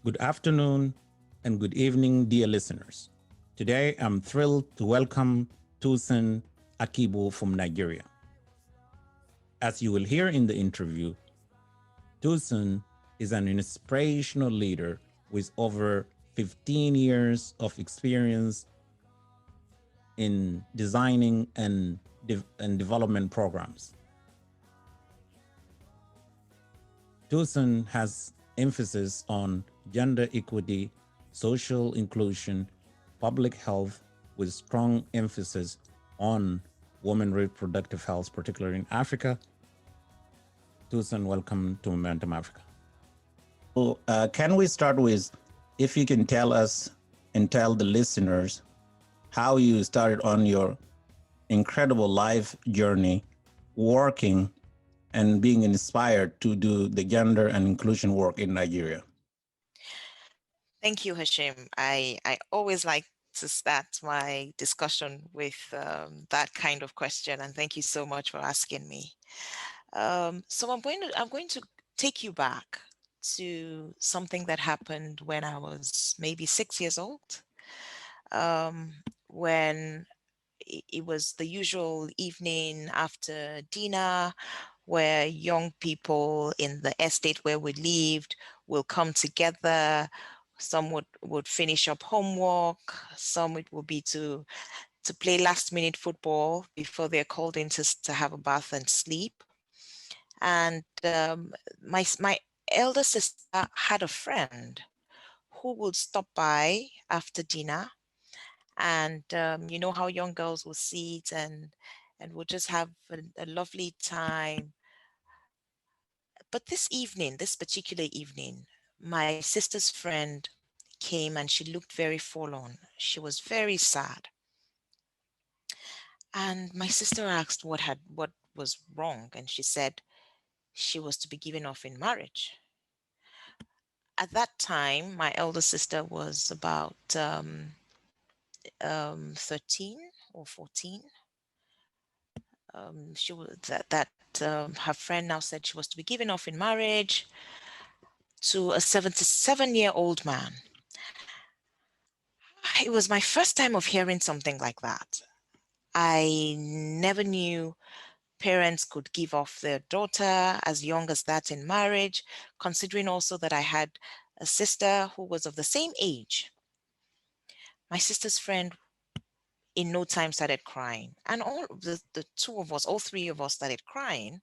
Good afternoon and good evening, dear listeners. Today, I'm thrilled to welcome Tosin Akibu from Nigeria. As you will hear in the interview, Tosin is an inspirational leader with over 15 years of experience in designing and development programs. Tosin has emphasis on gender equity, social inclusion, public health, with strong emphasis on women reproductive health, particularly in Africa. Tosin, welcome to Momentum Africa. So, can we start with, if you can tell us and tell the listeners how you started on your incredible life journey, working and being inspired to do the gender and inclusion work in Nigeria? Thank you, Hashim. I always like to start my discussion with that kind of question, and thank you so much for asking me. So I'm going to take you back to something that happened when I was maybe 6 years old, when it was the usual evening after dinner where young people in the estate where we lived will come together. Some would finish up homework. Some it would be to play last minute football before they're called in to have a bath and sleep. And my elder sister had a friend who would stop by after dinner, and you know how young girls will sit and we'll just have a lovely time. But this particular evening, my sister's friend came and she looked very forlorn. She was very sad. And my sister asked what was wrong, and she said she was to be given off in marriage. At that time, my elder sister was about 13 or 14. She was that her friend now said she was to be given off in marriage to a 77-year-old man. It was my first time of hearing something like that. I never knew parents could give off their daughter as young as that in marriage, considering also that I had a sister who was of the same age. My sister's friend in no time started crying. And all the two of us, all three of us started crying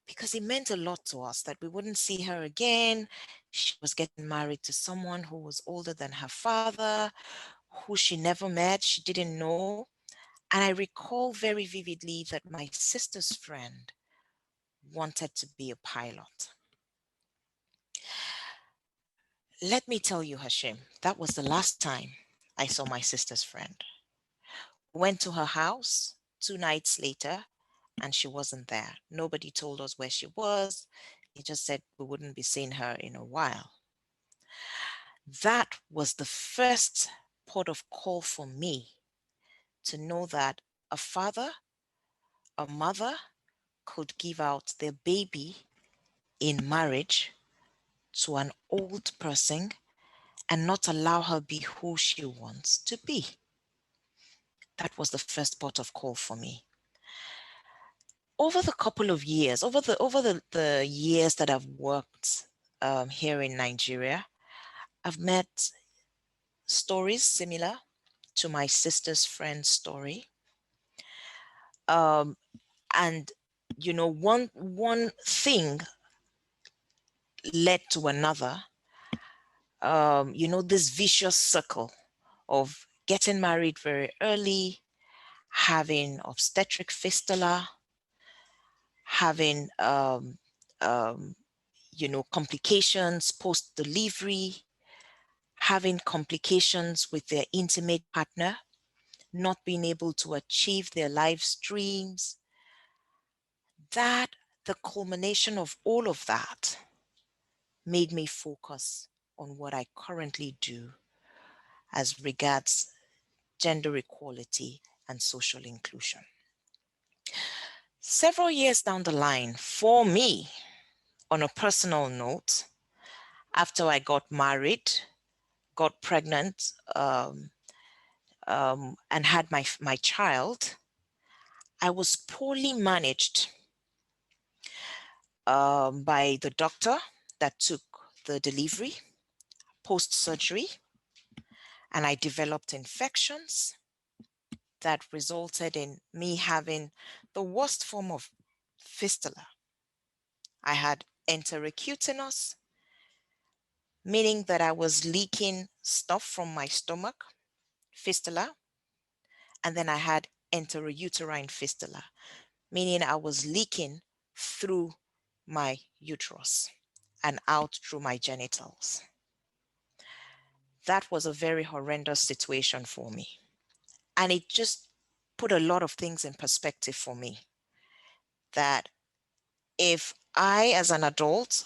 because it meant a lot to us that we wouldn't see her again. She was getting married to someone who was older than her father, who she never met, she didn't know. And I recall very vividly that my sister's friend wanted to be a pilot. Let me tell you, Hashim, that was the last time I saw my sister's friend. Went to her house 2 nights later, and she wasn't there. Nobody told us where she was. He just said we wouldn't be seeing her in a while. That was the first port of call for me to know that a father, a mother could give out their baby in marriage to an old person and not allow her be who she wants to be. That was the first port of call for me. Over the couple of years, over the years that I've worked here in Nigeria, I've met stories similar to my sister's friend's story. And you know, one thing led to another. You know, this vicious circle of getting married very early, having obstetric fistula, having you know, complications post-delivery, having complications with their intimate partner, not being able to achieve their life dreams. That, the culmination of all of that, made me focus on what I currently do as regards gender equality and social inclusion. Several years down the line, for me, on a personal note, After I got married, got pregnant, and had my child, I was poorly managed by the doctor that took the delivery post-surgery, and I developed infections that resulted in me having the worst form of fistula. I had entero-cutaneous, meaning that I was leaking stuff from my stomach, fistula, and then I had entero-uterine fistula, meaning I was leaking through my uterus and out through my genitals. That was a very horrendous situation for me. And it just put a lot of things in perspective for me, that if I, as an adult,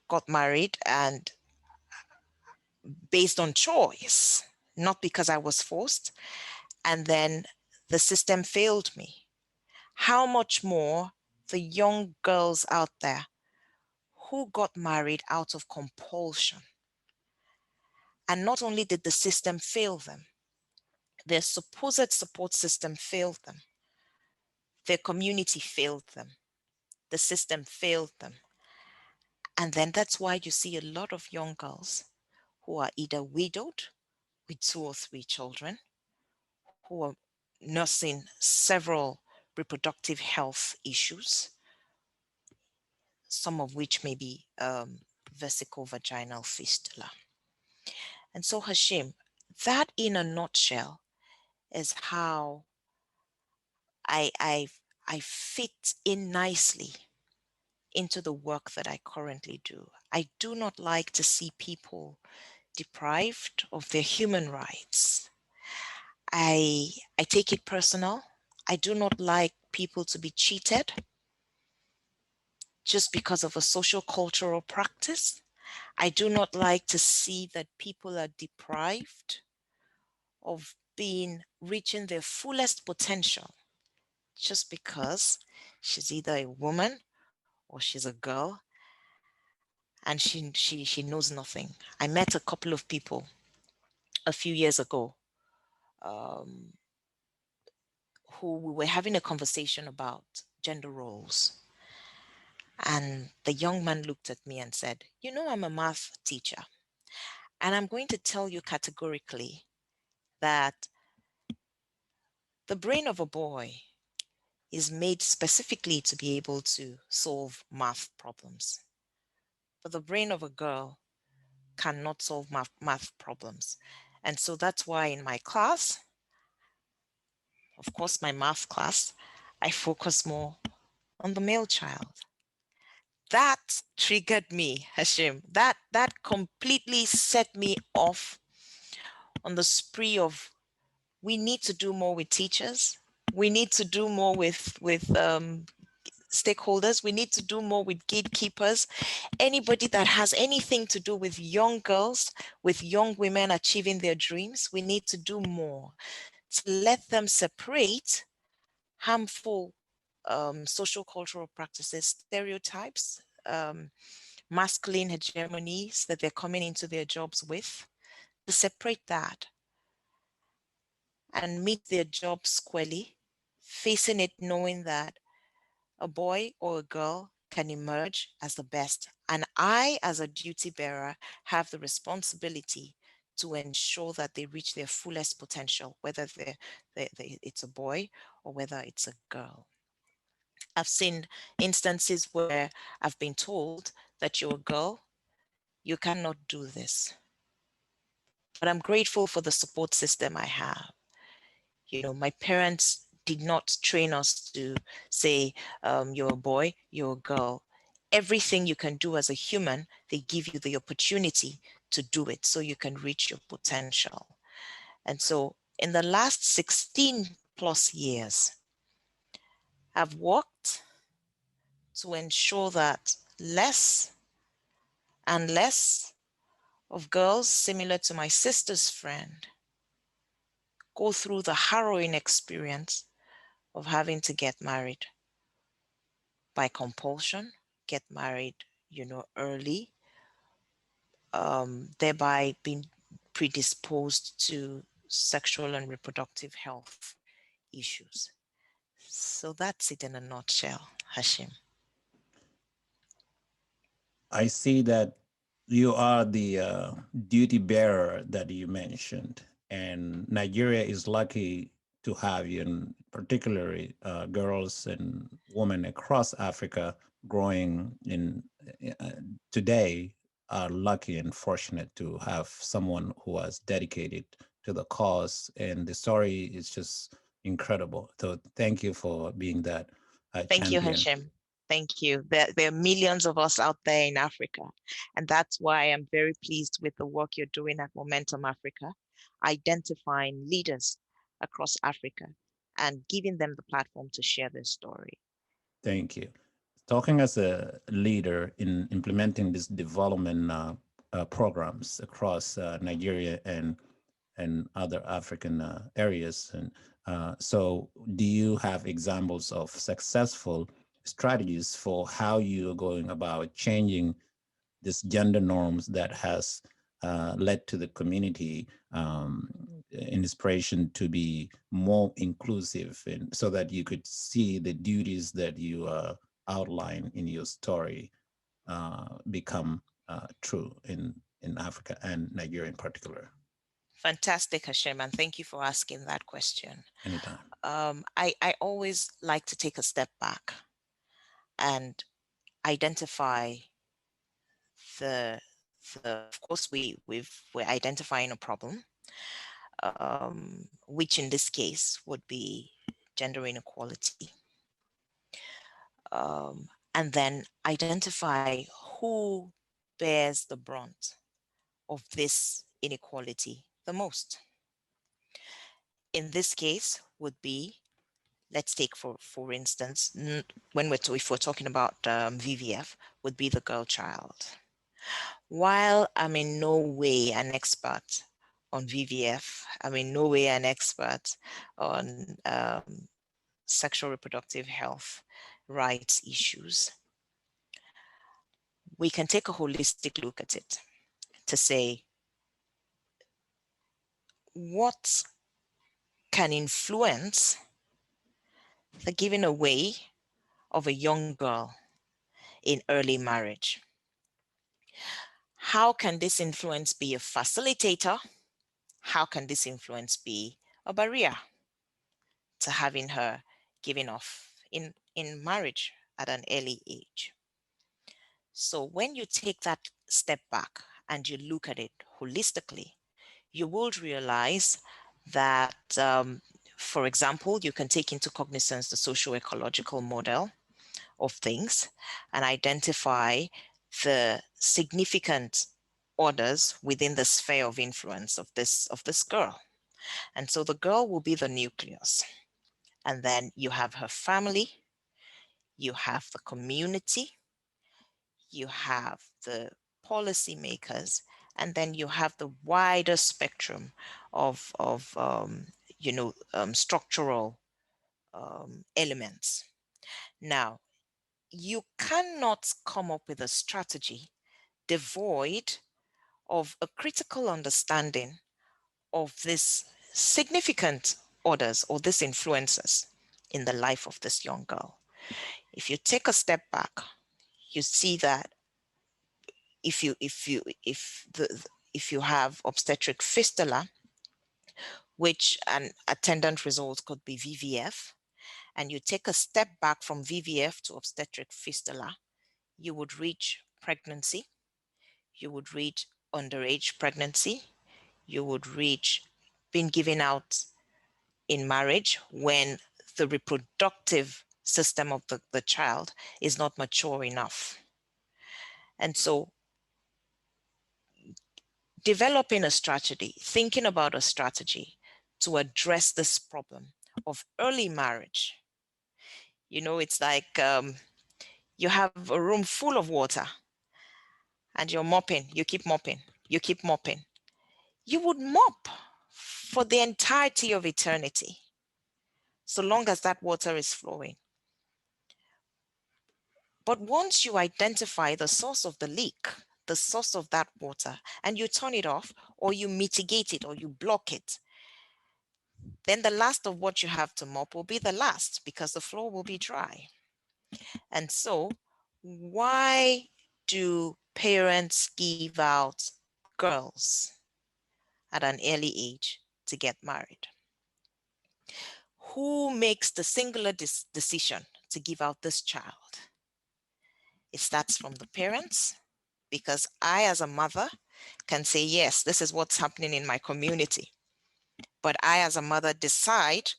got married and based on choice, not because I was forced, and then the system failed me, how much more the young girls out there who got married out of compulsion. And not only did the system fail them, their supposed support system failed them, their community failed them, the system failed them. And then that's why you see a lot of young girls who are either widowed with 2 or 3 children, who are nursing several reproductive health issues, some of which may be vesical vaginal fistula. And so, Hashim, that in a nutshell is how I, I, I fit in nicely into the work that I currently do. I do not like to see people deprived of their human rights. I take it personal. I do not like people to be cheated just because of a social cultural practice. I do not like to see that people are deprived of being reaching their fullest potential just because she's either a woman or she's a girl and she knows nothing. I met a couple of people a few years ago, um, who we were having a conversation about gender roles. And the young man looked at me and said, "You know, I'm a math teacher, and I'm going to tell you categorically that the brain of a boy is made specifically to be able to solve math problems. But the brain of a girl cannot solve math problems." And so that's why in my class, of course, my math class, I focus more on the male child. That triggered me, Hashim. That completely set me off on the spree of, we need to do more with teachers. We need to do more with stakeholders. We need to do more with gatekeepers. Anybody that has anything to do with young girls, with young women achieving their dreams, we need to do more to let them separate harmful social cultural practices, stereotypes, masculine hegemonies that they're coming into their jobs with, to separate that and meet their job squarely, facing it knowing that a boy or a girl can emerge as the best. And I, as a duty bearer, have the responsibility to ensure that they reach their fullest potential, whether it's a boy or whether it's a girl. I've seen instances where I've been told that you're a girl, you cannot do this. But I'm grateful for the support system I have. You know, my parents did not train us to say, you're a boy, you're a girl. Everything you can do as a human, they give you the opportunity to do it so you can reach your potential. And so in the last 16 plus years, I've worked to ensure that less and less of girls similar to my sister's friend go through the harrowing experience of having to get married by compulsion, get married, early, thereby being predisposed to sexual and reproductive health issues. So that's it in a nutshell, Hashim. I see that you are the duty bearer that you mentioned, and Nigeria is lucky to have you, and particularly girls and women across Africa growing in uh, today are lucky and fortunate to have someone who has dedicated to the cause, and the story is just incredible. So thank you for being that Thank you, champion. Hashim. Thank you. There are millions of us out there in Africa. And that's why I'm very pleased with the work you're doing at Momentum Africa, identifying leaders across Africa and giving them the platform to share their story. Thank you. Talking as a leader in implementing these development programs across Nigeria and other African areas, and so do you have examples of successful strategies for how you are going about changing this gender norms that has led to the community inspiration to be more inclusive, and so that you could see the duties that you outline in your story become true in Africa and Nigeria in particular? Fantastic, Hashem, and thank you for asking that question. Anytime. I always like to take a step back and identify the of course we're identifying a problem, which in this case would be gender inequality, and then identify who bears the brunt of this inequality the most. In this case would be, let's take for instance, when if we're talking about VVF, would be the girl child. While I'm in no way an expert on VVF, I'm in no way an expert on sexual reproductive health rights issues, we can take a holistic look at it to say, what can influence the giving away of a young girl in early marriage? How can this influence be a facilitator? How can this influence be a barrier to having her given off in marriage at an early age? So when you take that step back and you look at it holistically, you will realize that, for example, you can take into cognizance the socio-ecological model of things and identify the significant orders within the sphere of influence of this girl. And so the girl will be the nucleus. And then you have her family, you have the community, you have the policymakers, and then you have the wider spectrum of structural elements. Now, you cannot come up with a strategy devoid of a critical understanding of this significant orders or these influences in the life of this young girl. If you take a step back, you see that if you have obstetric fistula, which an attendant result could be VVF, and you take a step back from VVF to obstetric fistula, you would reach pregnancy, you would reach underage pregnancy, you would reach being given out in marriage when the reproductive system of the child is not mature enough. And so developing a strategy, thinking about a strategy to address this problem of early marriage. It's like you have a room full of water and you're mopping, you keep mopping, you keep mopping. You would mop for the entirety of eternity, so long as that water is flowing. But once you identify the source of the leak, the source of that water and you turn it off, or you mitigate it, or you block it, then the last of what you have to mop will be the last, because the floor will be dry. And so, why do parents give out girls at an early age to get married? Who makes the singular decision to give out this child? It starts from the parents, because I, as a mother, can say, yes, this is what's happening in my community. But I, as a mother, decide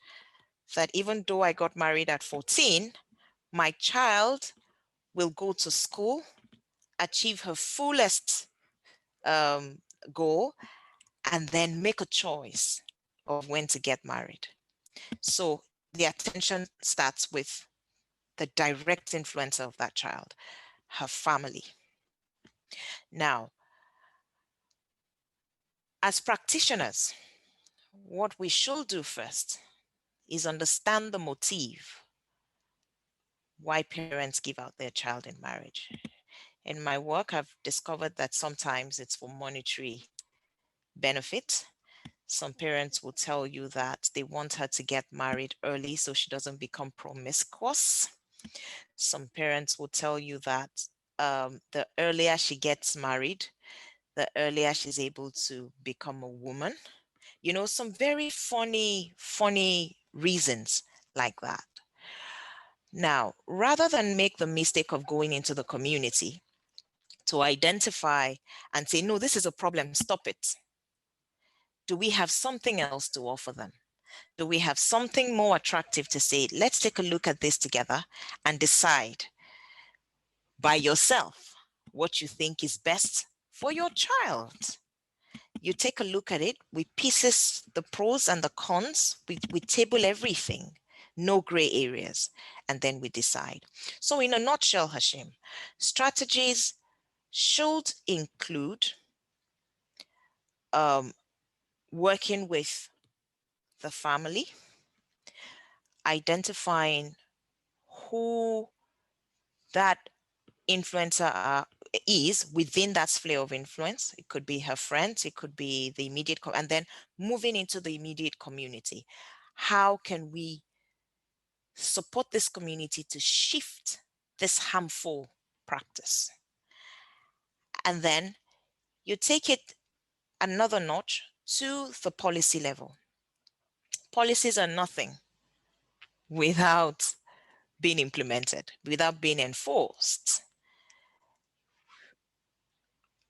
that even though I got married at 14, my child will go to school, achieve her fullest goal, and then make a choice of when to get married. So the attention starts with the direct influencer of that child, her family. Now, as practitioners, what we should do first is understand the motive why parents give out their child in marriage. In my work, I've discovered that sometimes it's for monetary benefit. Some parents will tell you that they want her to get married early so she doesn't become promiscuous. Some parents will tell you that the earlier she gets married, the earlier she's able to become a woman. You know, some very funny reasons like that. Now, rather than make the mistake of going into the community to identify and say, no, this is a problem, stop it, do we have something else to offer them? Do we have something more attractive to say, let's take a look at this together and decide by yourself what you think is best for your child? You take a look at it, we pieces the pros and the cons, we table everything, no gray areas, and then we decide. So in a nutshell, Hashim, strategies should include working with the family, identifying who that influencer is within that sphere of influence. It could be her friends, it could be the immediate, and then moving into the immediate community. How can we support this community to shift this harmful practice? And then you take it another notch to the policy level. Policies are nothing without being implemented, without being enforced.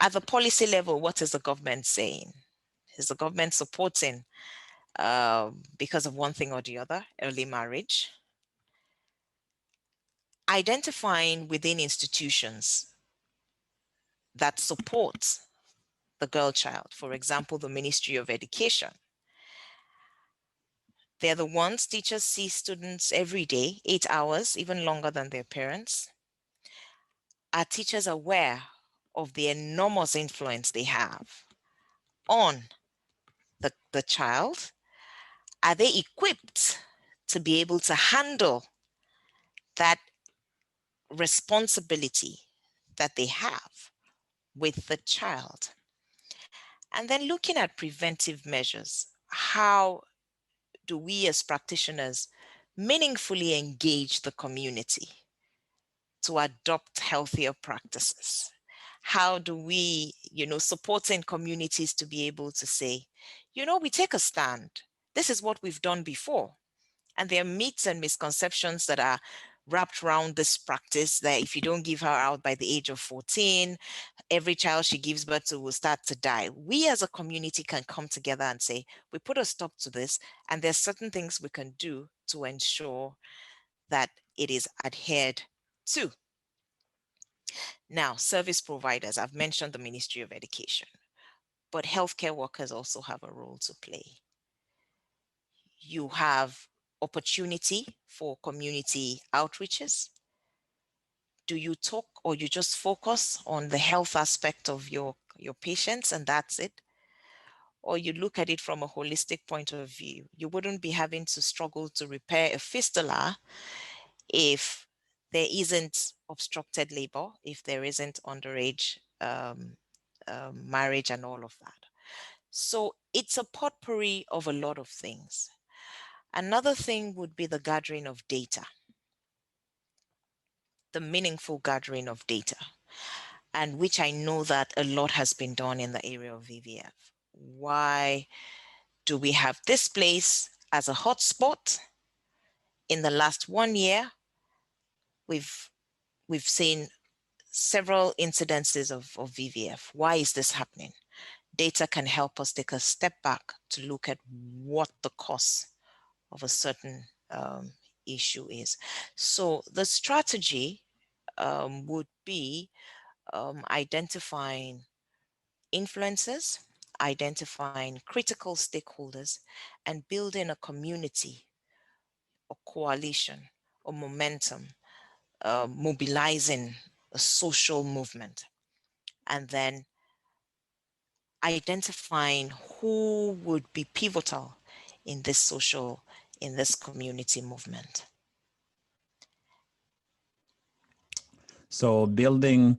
At the policy level, what is the government saying? Is the government supporting, because of one thing or the other, early marriage? Identifying within institutions that support the girl child, for example, the Ministry of Education. They're the ones, teachers see students every day, 8 hours, even longer than their parents. Are teachers aware of the enormous influence they have on the child? Are they equipped to be able to handle that responsibility that they have with the child? And then looking at preventive measures, how do we as practitioners meaningfully engage the community to adopt healthier practices? How do we, supporting communities to be able to say, we take a stand. This is what we've done before. And there are myths and misconceptions that are wrapped around this practice, that if you don't give her out by the age of 14, every child she gives birth to will start to die. We as a community can come together and say, we put a stop to this, and there's certain things we can do to ensure that it is adhered to. Now, service providers, I've mentioned the Ministry of Education, but healthcare workers also have a role to play. You have opportunity for community outreaches. Do you talk, or you just focus on the health aspect of your patients and that's it? Or you look at it from a holistic point of view? You wouldn't be having to struggle to repair a fistula if there isn't obstructed labor, if there isn't underage marriage and all of that. So it's a potpourri of a lot of things. Another thing would be the gathering of data, the meaningful gathering of data, and which I know that a lot has been done in the area of VVF. Why do we have this place as a hotspot? In the last 1 year, we've seen several incidences of VVF. Why is this happening? Data can help us take a step back to look at what the cause of a certain issue is. So the strategy would be identifying influencers, identifying critical stakeholders, and building a community, a coalition, a momentum, mobilizing a social movement, and then identifying who would be pivotal in this social, in this community movement. So building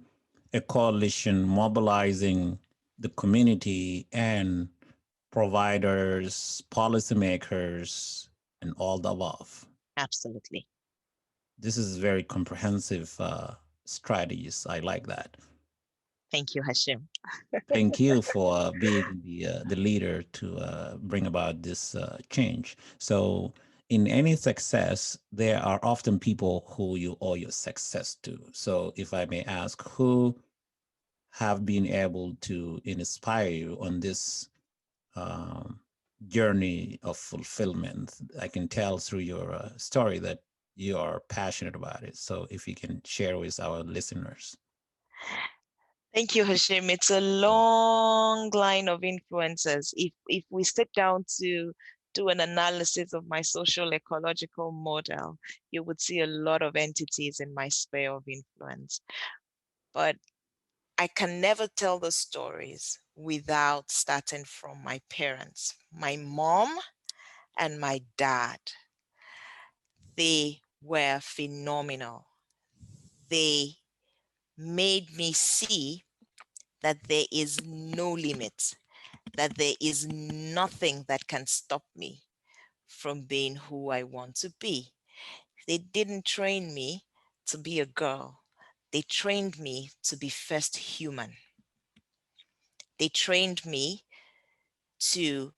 a coalition, mobilizing the community and providers, policymakers, and all the above. Absolutely. This is very comprehensive strategies. I like that. Thank you, Hashim. Thank you for being the leader to bring about this change. So, in any success, there are often people who you owe your success to. So, if I may ask, who have been able to inspire you on this um, journey of fulfillment? I can tell through your story that you are passionate about it. So, if you can share with our listeners. Thank you, Hashim. It's a long line of influences. If we sit down to do an analysis of my social ecological model, you would see a lot of entities in my sphere of influence. But I can never tell the stories without starting from my parents, my mom and my dad. They were phenomenal. They made me see that there is no limit, that there is nothing that can stop me from being who I want to be. They didn't train me to be a girl. They trained me to be first human. They trained me to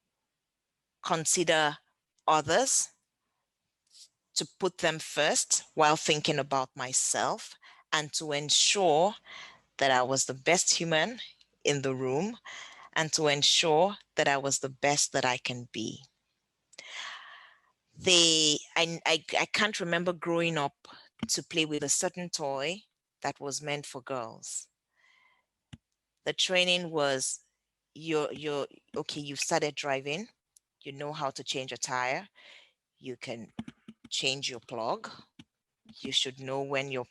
consider others, to put them first while thinking about myself, and to ensure that I was the best human in the room, and to ensure that I was the best that I can be. I can't remember growing up to play with a certain toy that was meant for girls. The training was you're okay, you've started driving, you know how to change a tire, you can change your plug. You should know when the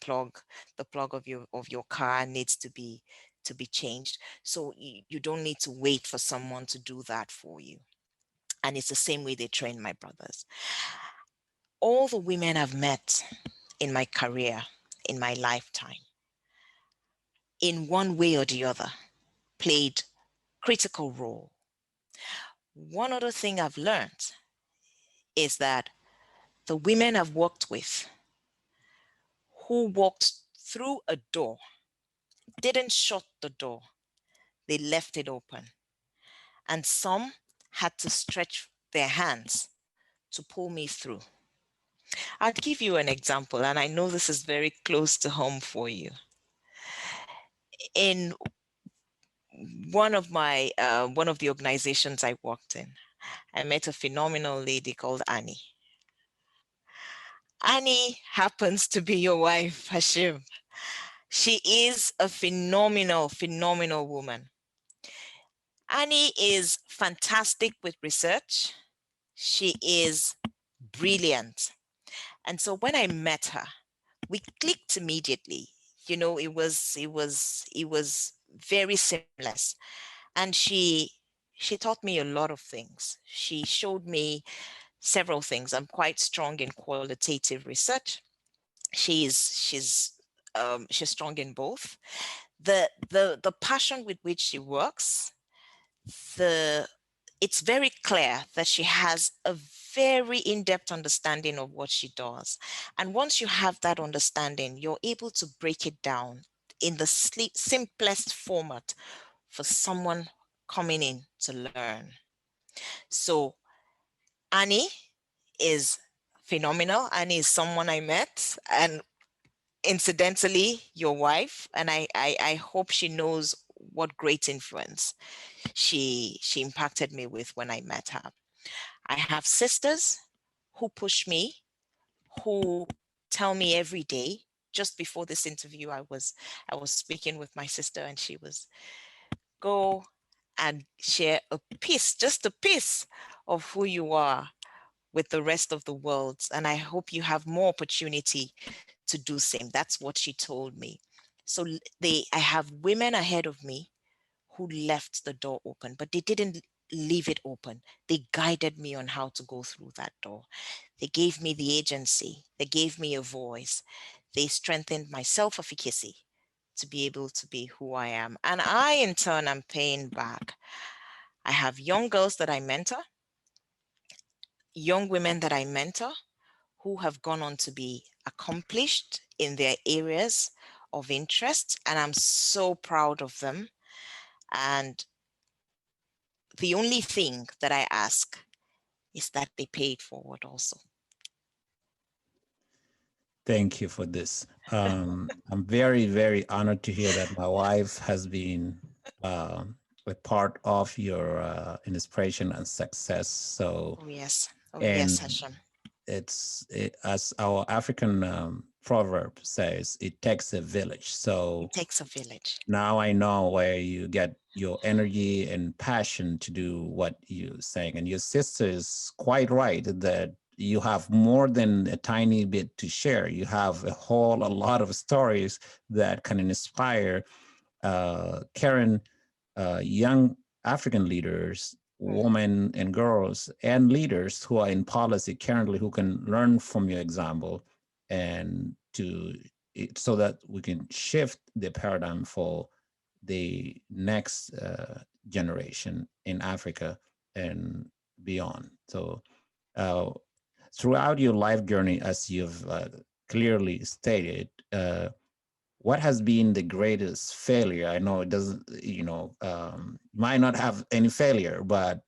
plug of your car needs to be changed. So you don't need to wait for someone to do that for you. And it's the same way they train my brothers. All the women I've met in my career, in my lifetime, in one way or the other, played critical role. One other thing I've learned is that the women I've worked with who walked through a door didn't shut the door, they left it open. And some had to stretch their hands to pull me through. I'll give you an example, and I know this is very close to home for you. In one of the organizations I worked in, I met a phenomenal lady called Annie. Annie happens to be your wife, Hashim. She is a phenomenal woman. Annie is fantastic with research. She is brilliant. And so when I met her, we clicked immediately. You know, it was very seamless. And she taught me a lot of things. She showed me several things. I'm quite strong in qualitative research. She's strong in both. the passion with which she works, the it's very clear that she has a very in-depth understanding of what she does. And once you have that understanding, you're able to break it down in the simplest format for someone coming in to learn. So Annie is phenomenal. Annie is someone I met, and incidentally, your wife. And I hope she knows what great influence she impacted me with when I met her. I have sisters who push me, who tell me every day. Just before this interview, I was speaking with my sister, and she was, go and share a piece, just a piece of who you are with the rest of the world. And I hope you have more opportunity to do same. That's what she told me. So I have women ahead of me who left the door open, but they didn't leave it open. They guided me on how to go through that door. They gave me the agency. They gave me a voice. They strengthened my self-efficacy to be able to be who I am. And I, in turn, am paying back. I have young girls that I mentor, young women that I mentor, who have gone on to be accomplished in their areas of interest. And I'm so proud of them. And the only thing that I ask is that they pay it forward also. Thank you for this. I'm very, very honored to hear that my wife has been a part of your inspiration and success. So, Oh, yes. Oh, yes, and Hashem. as our African proverb says, it takes a village. So It takes a village. now I know where you get your energy and passion to do what you're saying. And your sister is quite right that you have more than a tiny bit to share. You have a lot of stories that can inspire current young African leaders, women and girls, and leaders who are in policy currently who can learn from your example and so that we can shift the paradigm for the next generation in Africa and beyond. So uh, throughout your life journey, as you've clearly stated, what has been the greatest failure? I know it doesn't, might not have any failure, but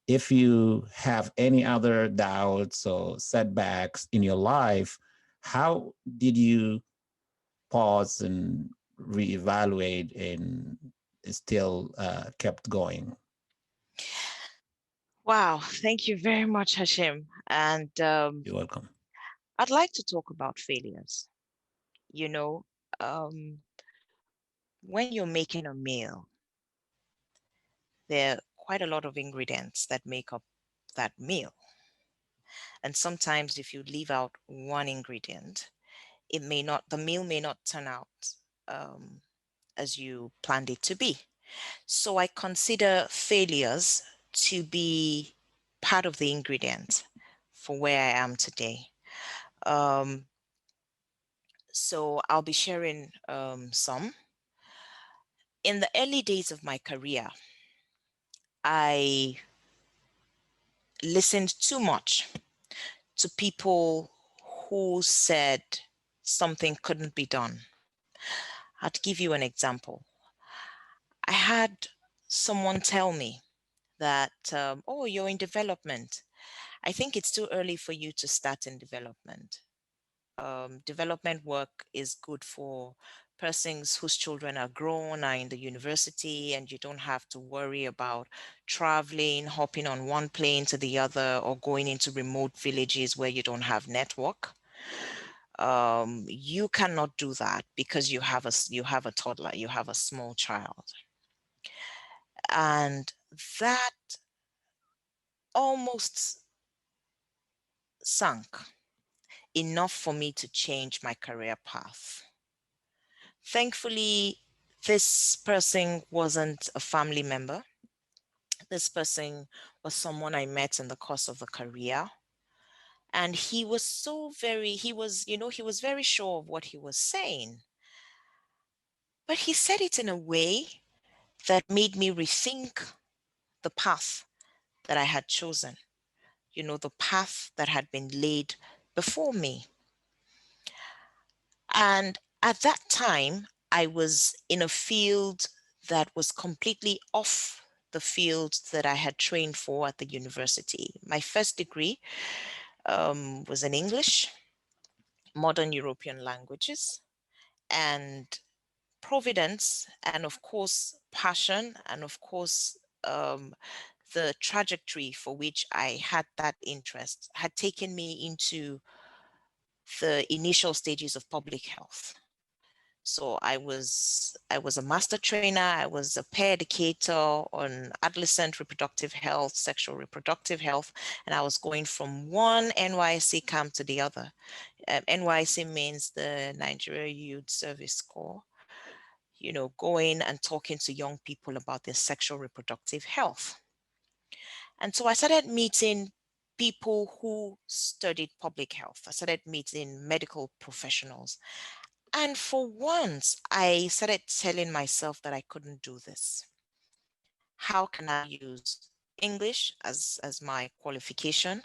if you have any other doubts or setbacks in your life, how did you pause and reevaluate and still kept going? Wow. Thank you very much, Hashim. And You're welcome. I'd like to talk about failures. You know, when you're making a meal, there are quite a lot of ingredients that make up that meal. And sometimes if you leave out one ingredient, the meal may not turn out um, as you planned it to be. So I consider failures to be part of the ingredient for where I am today. Um, so I'll be sharing some. In the early days of my career, I listened too much to people who said something couldn't be done. I'll give you an example. I had someone tell me that, oh, you're in development. I think it's too early for you to start in development. Development work is good for persons whose children are grown, are in the university, and you don't have to worry about traveling, hopping on one plane to the other, or going into remote villages where you don't have network. You cannot do that because you have a toddler, you have a small child, and that almost sunk enough for me to change my career path. Thankfully, this person wasn't a family member. This person was someone I met in the course of the career. And he was he was very sure of what he was saying. But he said it in a way that made me rethink the path that I had chosen, the path that had been laid before me. And at that time, I was in a field that was completely off the field that I had trained for at the university. My first degree was in English, modern European languages, and providence, and of course, passion, and of course, the trajectory for which I had that interest had taken me into the initial stages of public health. So I was a master trainer, I was a peer educator on adolescent reproductive health, sexual reproductive health, and I was going from one NYC camp to the other. NYC means the Nigeria Youth Service Corps, going and talking to young people about their sexual reproductive health. And so I started meeting people who studied public health. I started meeting medical professionals. And for once, I started telling myself that I couldn't do this. How can I use English as my qualification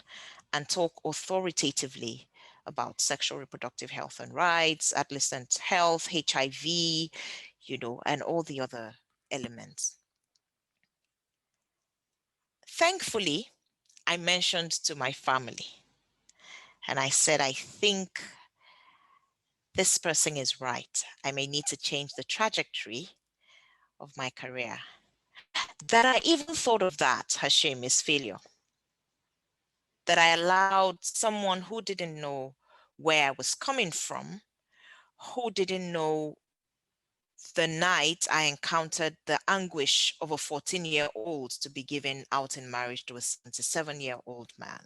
and talk authoritatively about sexual reproductive health and rights, adolescent health, HIV, and all the other elements? Thankfully, I mentioned to my family and I said, I think this person is right. I may need to change the trajectory of my career. That I even thought of that, Hashim, is failure. That I allowed someone who didn't know where I was coming from, who didn't know the night I encountered the anguish of a 14-year-old to be given out in marriage to a 77-year-old man,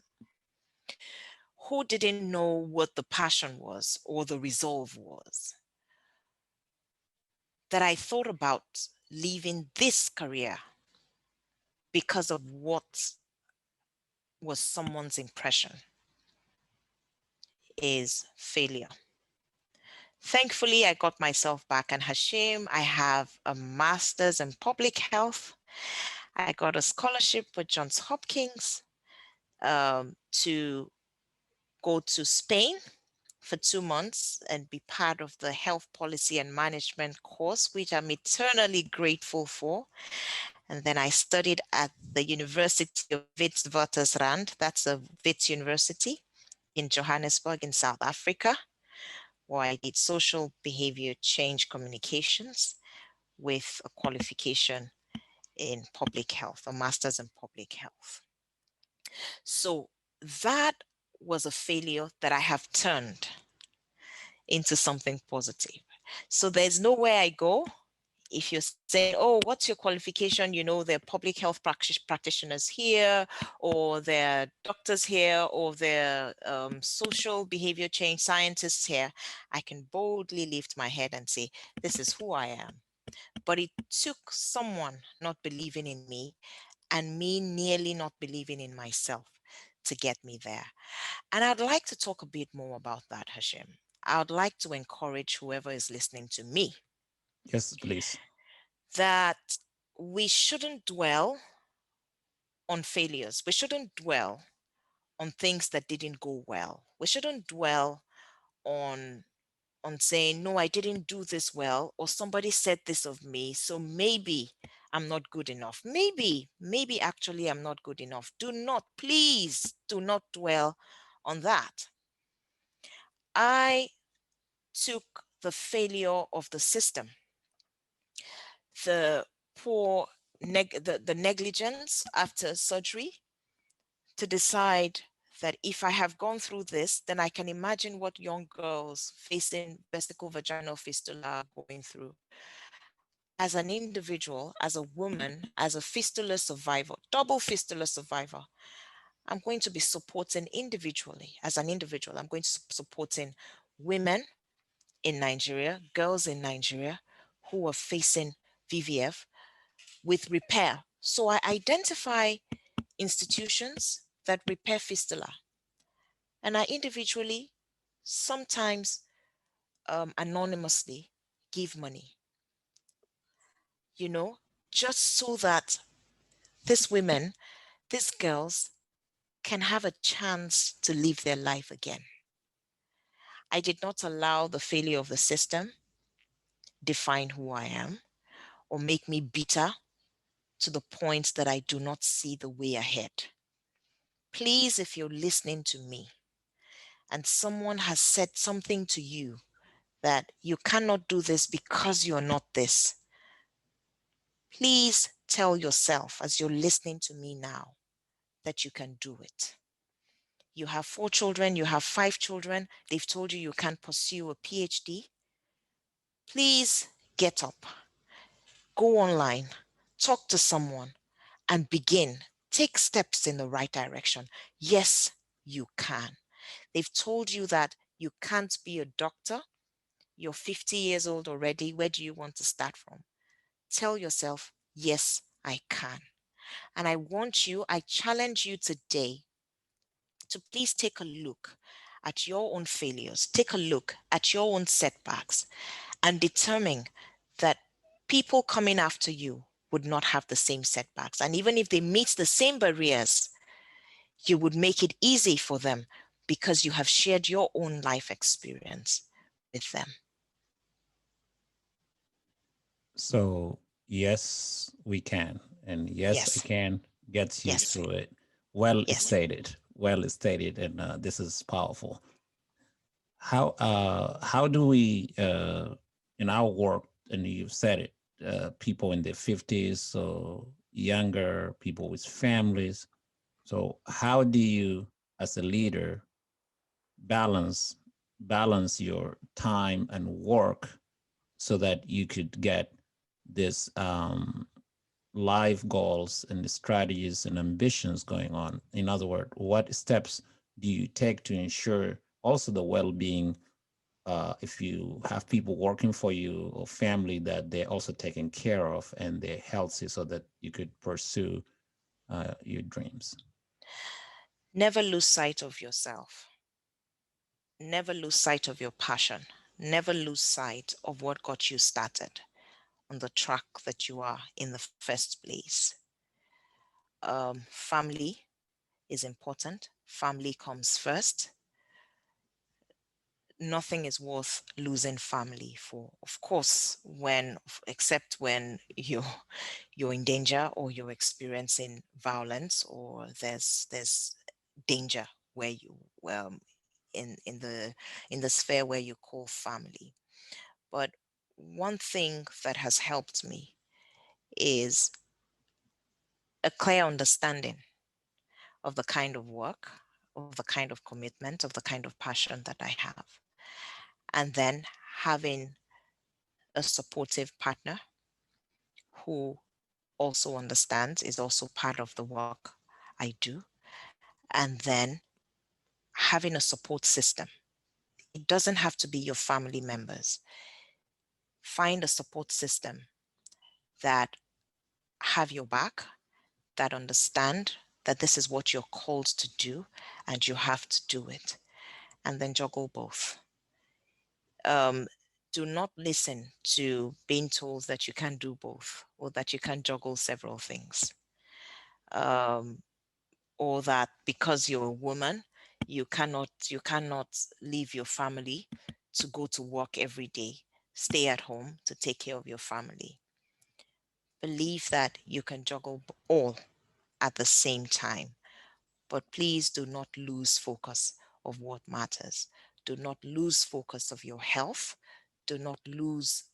who didn't know what the passion was or the resolve was. That I thought about leaving this career because of what was someone's impression is failure. Thankfully, I got myself back. And Hashim, I have a master's in public health. I got a scholarship with Johns Hopkins to go to Spain for 2 months and be part of the health policy and management course, which I'm eternally grateful for. And then I studied at the University of Witwatersrand, that's a Wits University in Johannesburg in South Africa, where I did social behavior change communications with a qualification in public health, a master's in public health. So that was a failure that I have turned into something positive. So there's nowhere I go. If you're saying, oh, what's your qualification? There are public health practitioners here, or there are doctors here, or there are social behavior change scientists here. I can boldly lift my head and say, this is who I am. But it took someone not believing in me and me nearly not believing in myself to get me there. And I'd like to talk a bit more about that, Hashim. I would like to encourage whoever is listening to me Yes, please. that we shouldn't dwell on failures. We shouldn't dwell on things that didn't go well. We shouldn't dwell on saying, no, I didn't do this well, or somebody said this of me, so maybe I'm not good enough. Maybe actually I'm not good enough. Please do not dwell on that. I took the failure of the system, the poor, the negligence after surgery, to decide that if I have gone through this, then I can imagine what young girls facing vesical vaginal fistula are going through. As an individual, as a woman, as a fistula survivor, double fistula survivor, I'm going to be supporting individually. As an individual, I'm going to be supporting women in Nigeria, girls in Nigeria who are facing VVF with repair. So I identify institutions that repair fistula, and I individually, sometimes anonymously, give money you know, just so that these women, these girls can have a chance to live their life again. I did not allow the failure of the system define who I am or make me bitter to the point that I do not see the way ahead. Please, if you're listening to me and someone has said something to you that you cannot do this because you're not this, please tell yourself as you're listening to me now that you can do it. You have 4 children, you have 5 children, they've told you you can't pursue a PhD. Please get up, go online, talk to someone, and begin. Take steps in the right direction. Yes, you can. They've told you that you can't be a doctor. You're 50 years old already. Where do you want to start from? Tell yourself, yes, I can. And I challenge you today to please take a look at your own failures, take a look at your own setbacks, and determine that people coming after you would not have the same setbacks. And even if they meet the same barriers, you would make it easy for them because you have shared your own life experience with them. So, yes, we can. And yes, I Yes, can gets you yes, through it. Well yes. stated. Well stated. And this is powerful. How do we in our work, and you've said it, people in their 50s, so younger, people with families. So how do you, as a leader, balance your time and work so that you could get this life goals and the strategies and ambitions going on? In other words, what steps do you take to ensure also the well-being, if you have people working for you or family, that they're also taken care of and they're healthy so that you could pursue your dreams? Never lose sight of yourself. Never lose sight of your passion. Never lose sight of what got you started on the track that you are in the first place. Family is important. Family comes first. Nothing is worth losing family for. Of course, except when you're in danger or you're experiencing violence or there's danger where you in the sphere where you call family. But one thing that has helped me is a clear understanding of the kind of work, of the kind of commitment, of the kind of passion that I have. And then having a supportive partner who also understands, is also part of the work I do. And then having a support system. It doesn't have to be your family members. Find a support system that have your back, that understand that this is what you're called to do and you have to do it. And then juggle both. Um, do not listen to being told that you can't do both or that you can juggle several things. Um, or that because you're a woman, you cannot leave your family to go to work every day, stay at home to take care of your family. Believe that you can juggle all at the same time. But please do not lose focus of what matters. Do not lose focus of your health. Do not lose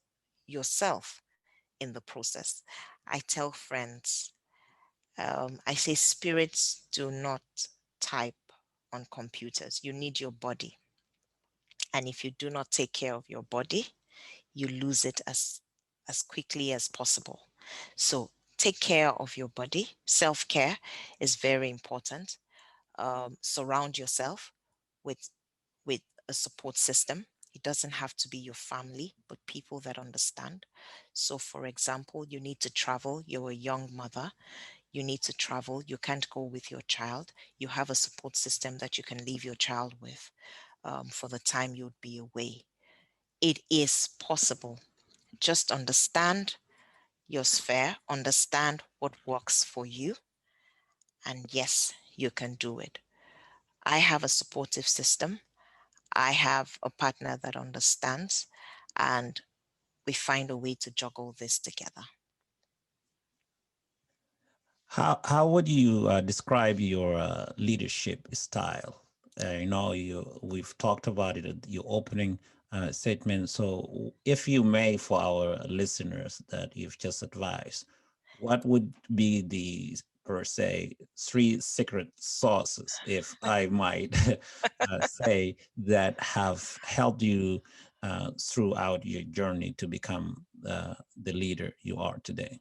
yourself in the process. I tell friends, I say spirits do not type on computers. You need your body. And if you do not take care of your body, you lose it as quickly as possible. So take care of your body. Self-care is very important. Surround yourself with with a support system. It doesn't have to be your family, but people that understand. So, for example, you need to travel. You're a young mother. You need to travel. You can't go with your child. You have a support system that you can leave your child with for the time you'd be away. It is possible. Just understand your sphere, understand what works for you, and yes, you can do it. I have a supportive system. I have a partner that understands, and we find a way to juggle this together. How would you describe your leadership style? We've talked about it at your opening statement. So, if you may, for our listeners that you've just advised, what would be the per se three secret sauces, if I might say, that have helped you throughout your journey to become the leader you are today?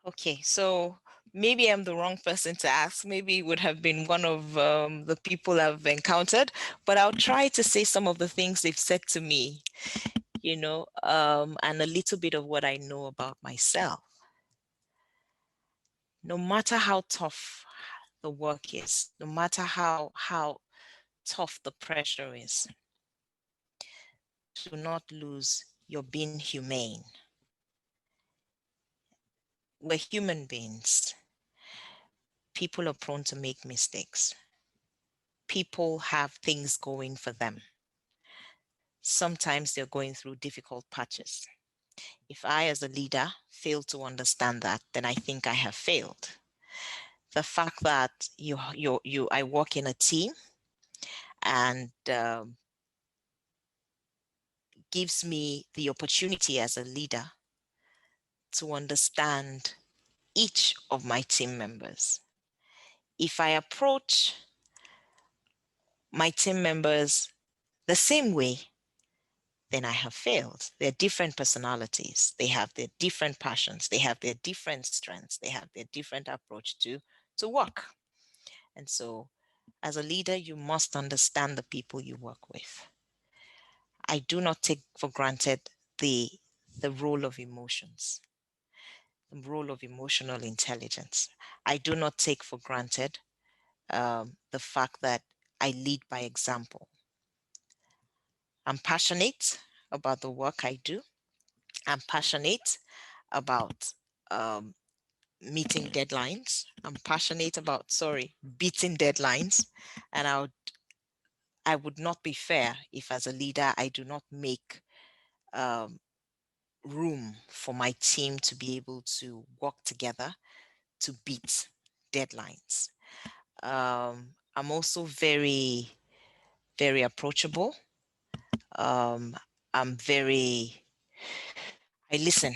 Okay, so maybe I'm the wrong person to ask. Maybe it would have been one of the people I've encountered, but I'll try to say some of the things they've said to me, and a little bit of what I know about myself. No matter how tough the work is, no matter how tough the pressure is, do not lose your being humane. We're human beings. People are prone to make mistakes. People have things going for them. Sometimes they're going through difficult patches. If I, as a leader, fail to understand that, then I think I have failed. The fact that I work in a team and gives me the opportunity as a leader to understand each of my team members. If I approach my team members the same way, then I have failed. They're different personalities. They have their different passions. They have their different strengths. They have their different approach to work. And so, as a leader, you must understand the people you work with. I do not take for granted the the role of emotions, the role of emotional intelligence. I do not take for granted the fact that I lead by example. I'm passionate about the work I do. I'm passionate about um, meeting deadlines. I'm passionate about, beating deadlines. And I would not be fair if, as a leader, I do not make um, room for my team to be able to work together to beat deadlines. I'm also very, very approachable. Um, I'm very, I listen.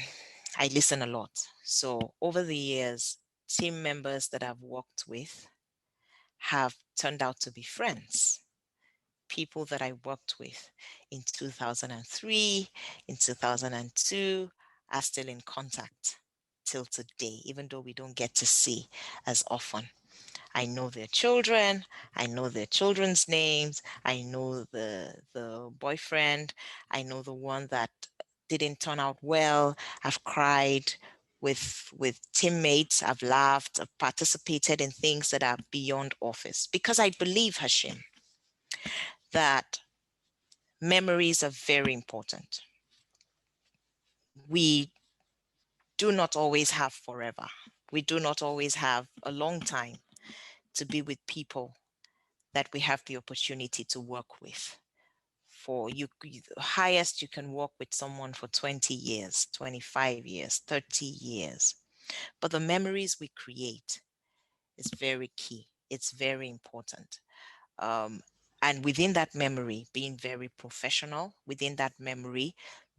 I listen a lot. So over the years, team members that I've worked with have turned out to be friends. People that I worked with in 2003, in 2002 are still in contact till today, even though we don't get to see as often. I know their children, I know their children's names, I know the boyfriend, I know the one that didn't turn out well. I've cried with teammates, I've laughed, I've participated in things that are beyond office because I believe, Hashim, that memories are very important. We do not always have forever. We do not always have a long time to be with people that we have the opportunity to work with. For the highest you can work with someone for 20 years, 25 years, 30 years. But the memories we create is very key. It's very important. Um, and within that memory, being very professional, within that memory,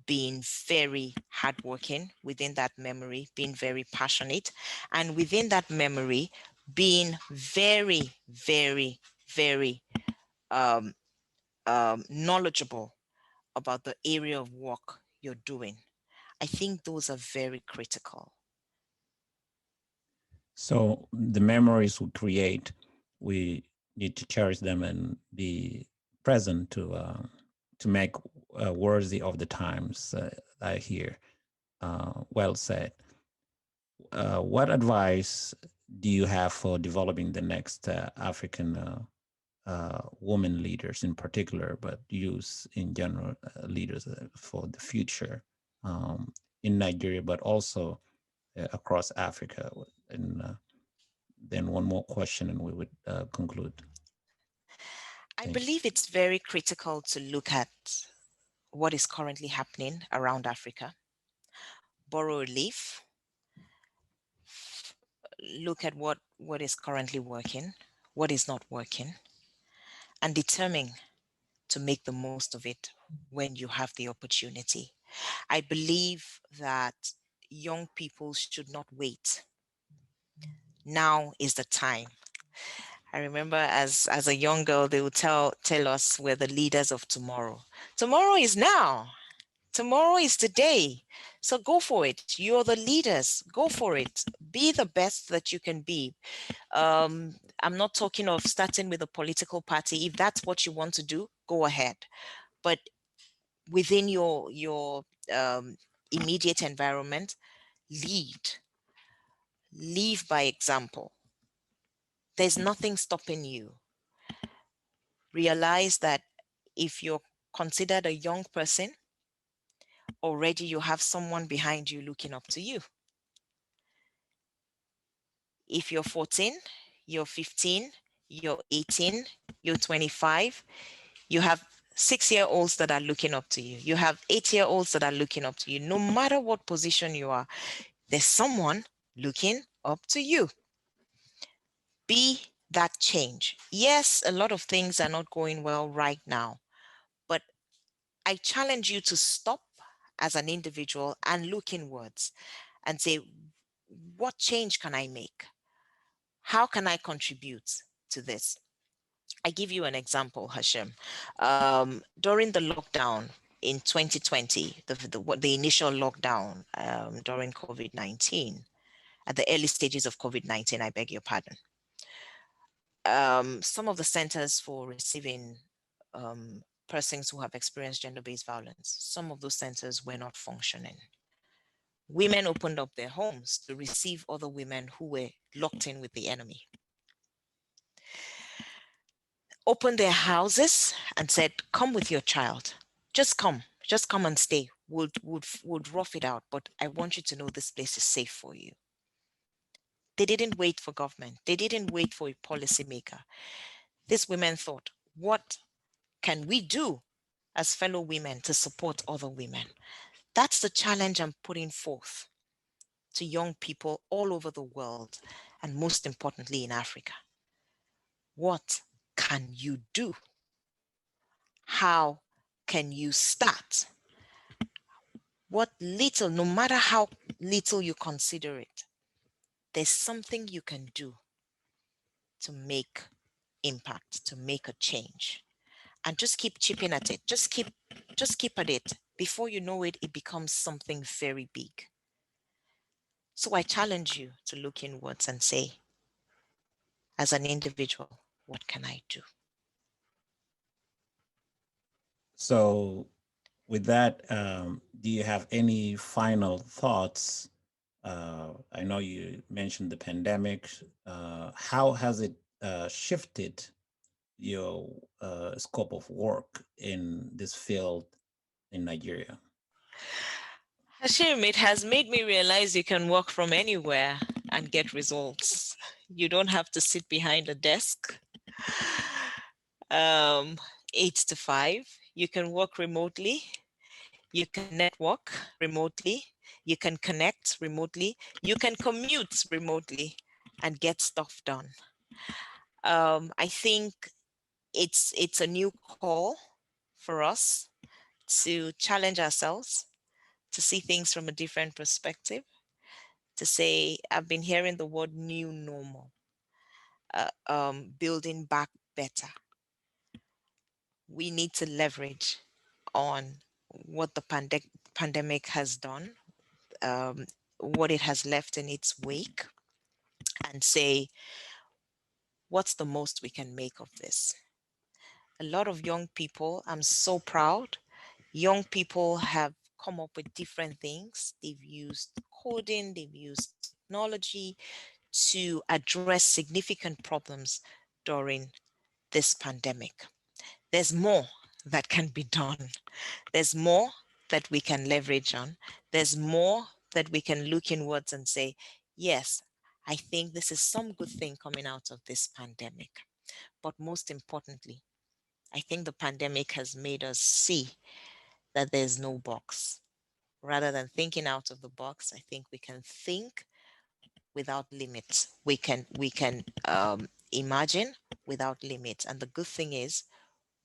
being very hardworking, within that memory, being very passionate, and within that memory, being very, very, very um, knowledgeable about the area of work you're doing. I think those are very critical. So the memories we create, we need to cherish them and be present to make worthy of the times. I hear. Well said. What advice do you have for developing the next African women leaders in particular, but youth in general, leaders for the future? in Nigeria, but also across Africa. And then one more question, and we would conclude. I Thank you. believe it's very critical to look at what is currently happening around Africa, borrow a leaf, look at what is currently working, what is not working, and determine to make the most of it when you have the opportunity. I believe that young people should not wait. Now is the time. I remember as a young girl, they would tell us we're the leaders of tomorrow. Tomorrow is now. Tomorrow is today. So go for it. You're the leaders. Go for it. Be the best that you can be. I'm not talking of starting with a political party. If that's what you want to do, go ahead. But within your immediate environment, lead. Leave by example. There's nothing stopping you. Realize that if you're considered a young person, already you have someone behind you looking up to you. If you're 14, you're 15, you're 18, you're 25, you have 6-year-olds that are looking up to you. You have 8-year-olds that are looking up to you. No matter what position you are, there's someone looking up to you. Be that change. Yes, a lot of things are not going well right now, but I challenge you to stop as an individual and look inwards and say, what change can I make? How can I contribute to this? I give you an example, Hashem. During the lockdown in 2020, the initial lockdown during COVID-19, at the early stages of COVID-19, I beg your pardon, some of the centers for receiving persons who have experienced gender-based violence, some of those centers were not functioning. Women opened up their homes to receive other women who were locked in with the enemy. Opened their houses and said, come with your child. Just come and stay. Would rough it out, but I want you to know this place is safe for you. They didn't wait for government. They didn't wait for a policymaker. These women thought, what can we do as fellow women to support other women? That's the challenge I'm putting forth to young people all over the world, and most importantly in Africa. What can you do? How can you start? What little, no matter how little you consider it, there's something you can do to make impact, to make a change. And just keep chipping at it. Just keep at it. Before you know it, it becomes something very big. So I challenge you to look inwards and say, as an individual, what can I do? So, with that, do you have any final thoughts? I know you mentioned the pandemic. How has it shifted your scope of work in this field in Nigeria? Hashim, it has made me realize you can work from anywhere and get results. You don't have to sit behind a desk 8 to 5. You can work remotely. You can network remotely. You can connect remotely. You can commute remotely and get stuff done. I think it's a new call for us to challenge ourselves, to see things from a different perspective, to say, I've been hearing the word new normal, building back better. We need to leverage on what the pandemic has done, what it has left in its wake, and say, what's the most we can make of this? A lot of young people, I'm so proud, young people have come up with different things. They've used coding, they've used technology to address significant problems during this pandemic. There's more that can be done. There's more that we can leverage on. There's more that we can look inwards and say, yes, I think this is some good thing coming out of this pandemic. But most importantly, I think the pandemic has made us see that there's no box. Rather than thinking out of the box, I think we can think without limits. We can imagine without limits. And the good thing is,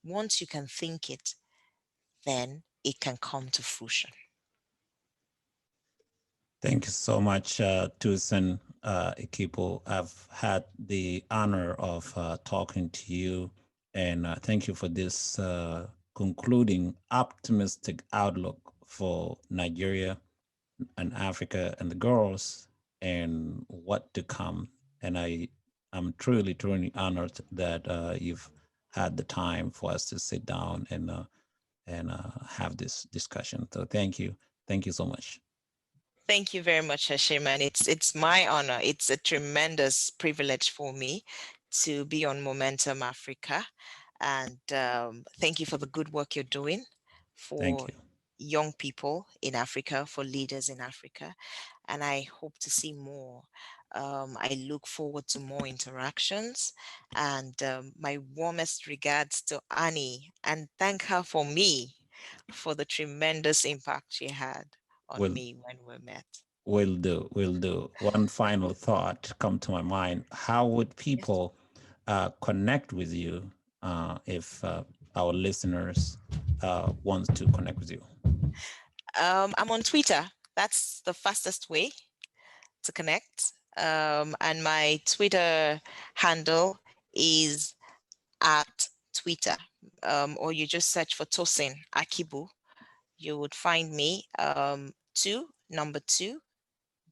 once you can think it, then it can come to fruition. Thank you so much, Tosin Akibu. I've had the honor of talking to you, and thank you for this concluding optimistic outlook for Nigeria and Africa and the girls and what to come. And I'm truly, truly honored that you've had the time for us to sit down and have this discussion. So thank you so much. Thank you very much, Hashim, and it's my honor. It's a tremendous privilege for me to be on Momentum Africa, and thank you for the good work you're doing Thank for you. young people in Africa, for leaders in Africa, and I hope to see more. I look forward to more interactions, and my warmest regards to Annie, and thank her for me for the tremendous impact she had on Will me when we met. will do. One final thought come to my mind. How would Yes. people connect with you if our listeners want to connect with you? I'm on Twitter. That's the fastest way to connect. And my Twitter handle is at Twitter. Or you just search for Tosin Akibu. You would find me. Number two,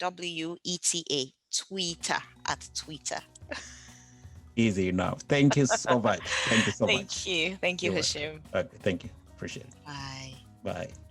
WETA, Twitter, at Twitter. Easy enough. Thank you so much. Thank you so Thank much. you. Thank you, You're welcome. Hashim. Okay, thank you. Appreciate it. Bye. Bye.